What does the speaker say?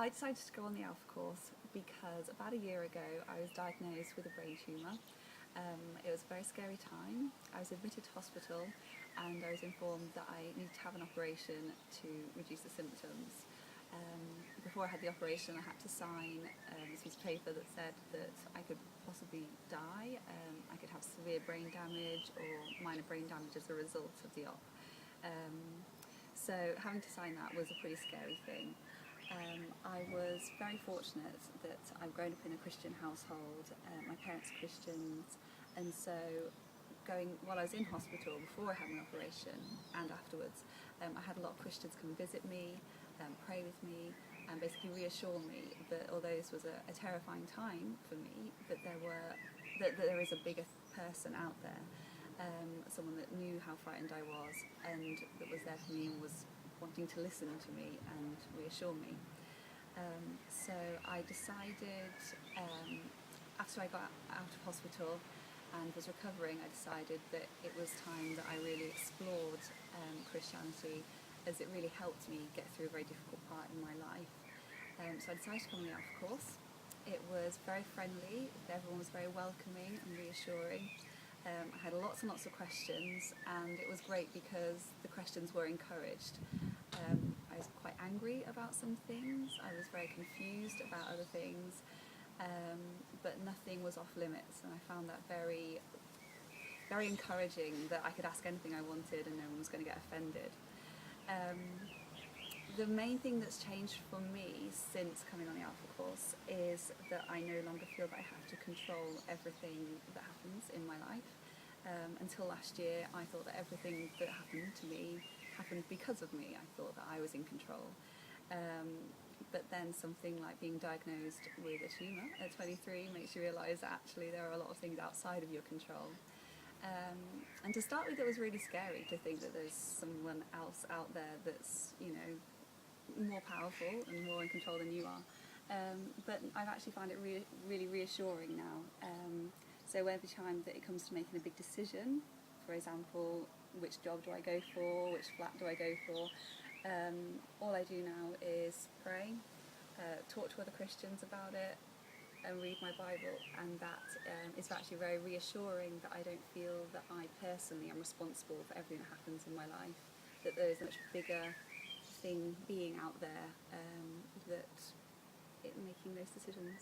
I decided to go on the Alpha course because about a year ago I was diagnosed with a brain tumour. It was a very scary time. I was admitted to hospital and I was informed that I needed to have an operation to reduce the symptoms. Before I had the operation I had to sign this piece of paper that said that I could possibly die, I could have severe brain damage or minor brain damage as a result of the op. So having to sign that was a pretty scary thing. I was very fortunate that I've grown up in a Christian household. My parents are Christians, and so while I was in hospital before I had my operation and afterwards, I had a lot of Christians come and visit me, pray with me, and basically reassure me that although this was a terrifying time for me, that there is a bigger person out there, someone that knew how frightened I was and that was there for me and was wanting to listen to me and reassure me. So I decided, after I got out of hospital and was recovering, I decided that it was time that I really explored Christianity, as it really helped me get through a very difficult part in my life. So I decided to come on the Alpha course. It was very friendly, everyone was very welcoming and reassuring. I had lots and lots of questions, and it was great because the questions were encouraged. I was quite angry about some things, I was very confused about other things, but nothing was off limits, and I found that very, very encouraging, that I could ask anything I wanted and no one was going to get offended. The main thing that's changed for me since coming on the Alpha course is that I no longer feel that I have to control everything that happens in my life. Until last year I thought that everything that happened to me happened because of me. I thought that I was in control. But then something like being diagnosed with a tumour at 23 makes you realise that actually there are a lot of things outside of your control. And to start with, it was really scary to think that there's someone else out there that's, more powerful and more in control than you are. But I've actually found it really reassuring now. So every time that it comes to making a big decision, for example, which job do I go for, which flat do I go for, all I do now is pray, talk to other Christians about it, and read my Bible, and that is actually very reassuring that I don't feel that I personally am responsible for everything that happens in my life, that there is a much bigger thing being out there that making those decisions.